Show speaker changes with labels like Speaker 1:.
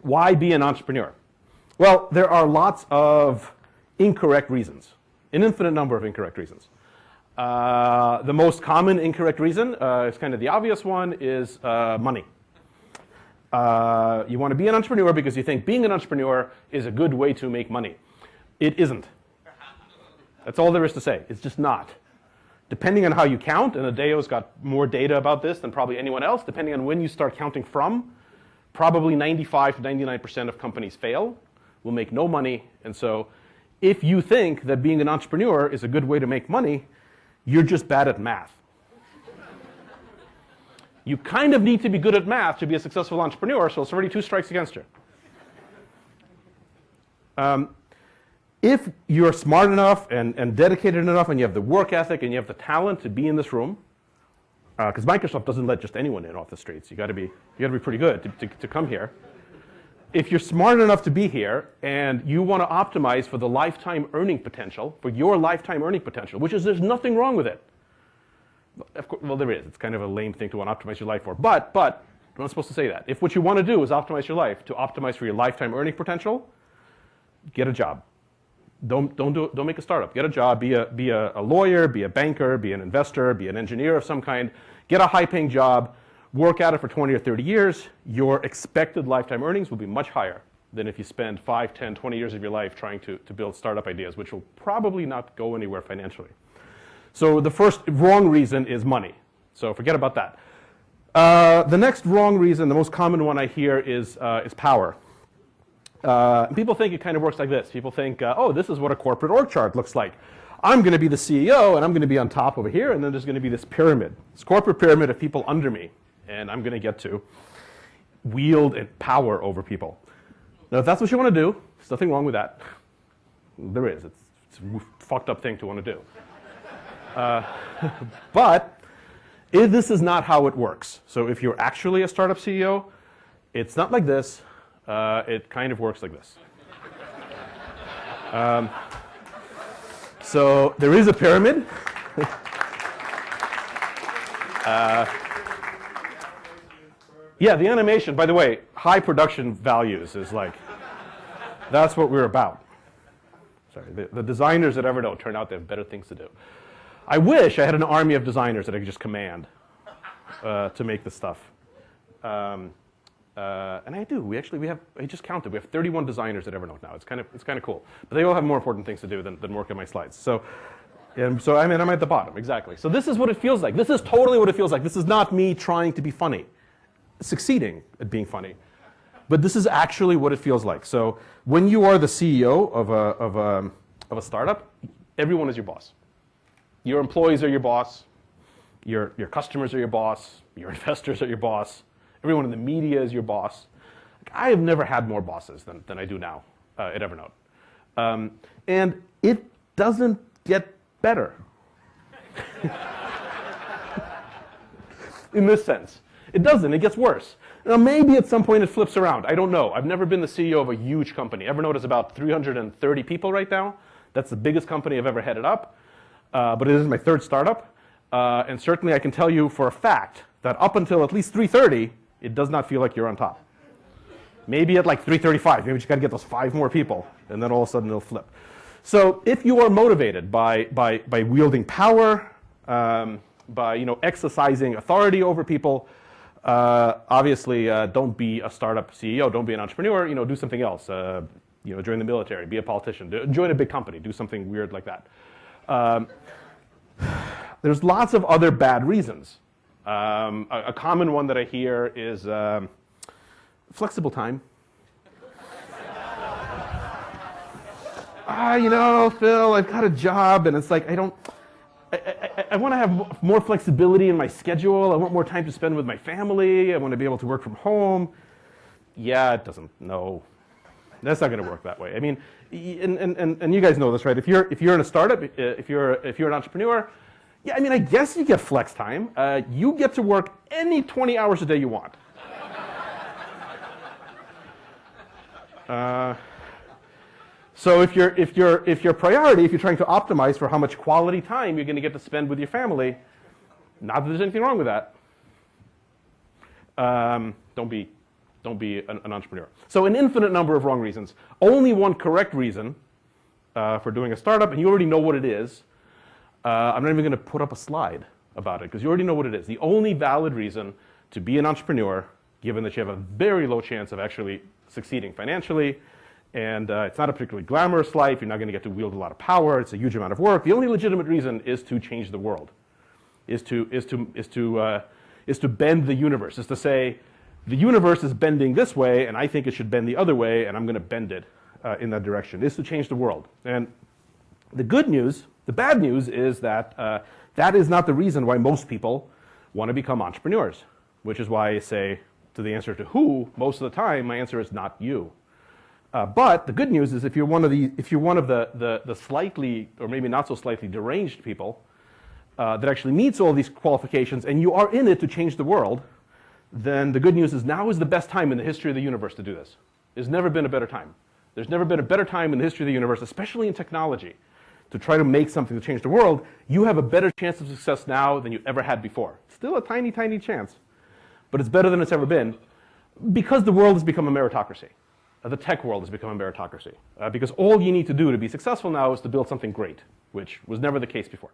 Speaker 1: Why be an entrepreneur? Well, there are lots of incorrect reasons, an infinite number of incorrect reasons. The most common incorrect reason, is kind of the obvious one, is money. You want to be an entrepreneur because you think being an entrepreneur is a good way to make money. It isn't. That's all there is to say. It's just not. Depending on how you count, and Adeo's got more data about this than probably anyone else, depending on when you start counting from, probably 95 to 99% of companies fail, will make no money. And so if you think that being an entrepreneur is a good way to make money, you're just bad at math. You kind of need to be good at math to be a successful entrepreneur, so it's already 2 strikes against you. If you're smart enough and dedicated enough and you have the work ethic and you have the talent to be in this room, because Microsoft doesn't let just anyone in off the streets. You got to be pretty good to come here. If you're smart enough to be here and you want to optimize for the lifetime earning potential, for your lifetime earning potential, which is there's nothing wrong with it. Of course, well, there is. It's kind of a lame thing to want to optimize your life for. But I'm not supposed to say that. If what you want to do is optimize your life to optimize for your lifetime earning potential, get a job. Don't make a startup. Get a job. Be a lawyer. Be a banker. Be an investor. Be an engineer of some kind. Get a high-paying job. Work at it for 20 or 30 years. Your expected lifetime earnings will be much higher than if you spend 5, 10, 20 years of your life trying to build startup ideas, which will probably not go anywhere financially. So the first wrong reason is money. So forget about that. The next wrong reason, the most common one I hear, is power. People think it kind of works like this. People think, oh, this is what a corporate org chart looks like. I'm going to be the CEO, and I'm going to be on top over here, and then there's going to be this pyramid, this corporate pyramid of people under me, and I'm going to get to wield and power over people. Now, if that's what you want to do, there's nothing wrong with that. There is. It's a fucked up thing to want to do. But this is not how it works. So if you're actually a startup CEO, it's not like this. It kind of works like this. So there is a pyramid. Yeah, the animation, by the way, high production values is like, that's what we're about. Sorry, the designers at Evernote turn out they have better things to do. I wish I had an army of designers that I could just command to make this stuff. And I do. I just counted. We have 31 designers at Evernote now. It's kind of cool. But they all have more important things to do than work on my slides. So I mean, I'm at the bottom, exactly. So this is what it feels like. This is totally what it feels like. This is not me trying to be funny, succeeding at being funny. But this is actually what it feels like. So when you are the CEO of a startup, everyone is your boss. Your employees are your boss. Your customers are your boss. Your investors are your boss. Everyone in the media is your boss. I have never had more bosses than I do now at Evernote. And it doesn't get better. In this sense. It doesn't. It gets worse. Now, maybe at some point it flips around. I don't know. I've never been the CEO of a huge company. Evernote is about 330 people right now. That's the biggest company I've ever headed up. But it is my 3rd startup. And certainly I can tell you for a fact that up until at least 330, it does not feel like you're on top. Maybe at like 335, maybe you got to get those 5 more people, and then all of a sudden it'll flip. So if you are motivated by wielding power, by exercising authority over people, obviously don't be a startup CEO, don't be an entrepreneur. Do something else. Join the military, be a politician, join a big company, do something weird like that. There's lots of other bad reasons. A common one that I hear is flexible time. Phil, I've got a job, and it's like I want to have more flexibility in my schedule. I want more time to spend with my family. I want to be able to work from home. Yeah, it doesn't. No, that's not going to work that way. I mean, and you guys know this, right? If you're in a startup, if you're an entrepreneur, yeah, I mean, I guess you get flex time. You get to work any 20 hours a day you want. So if your priority, if you're trying to optimize for how much quality time you're going to get to spend with your family, not that there's anything wrong with that. Don't be Don't be an entrepreneur. So an infinite number of wrong reasons. Only one correct reason for doing a startup, and you already know what it is. I'm not even going to put up a slide about it because you already know what it is. The only valid reason to be an entrepreneur, given that you have a very low chance of actually succeeding financially, and it's not a particularly glamorous life, you're not going to get to wield a lot of power, it's a huge amount of work. The only legitimate reason is to change the world, is to bend the universe, is to say, the universe is bending this way, and I think it should bend the other way, and I'm going to bend it in that direction, is to change the world. And the good news, the bad news is that that is not the reason why most people want to become entrepreneurs, which is why I say to the answer to who, most of the time, my answer is not you. But the good news is if you're one of the slightly, or maybe not so slightly deranged people that actually meets all these qualifications and you are in it to change the world, then the good news is now is the best time in the history of the universe to do this. There's never been a better time. There's never been a better time in the history of the universe, especially in technology, to try to make something to change the world. You have a better chance of success now than you ever had before. Still a tiny, tiny chance, but it's better than it's ever been because the world has become a meritocracy. The tech world has become a meritocracy because all you need to do to be successful now is to build something great, which was never the case before.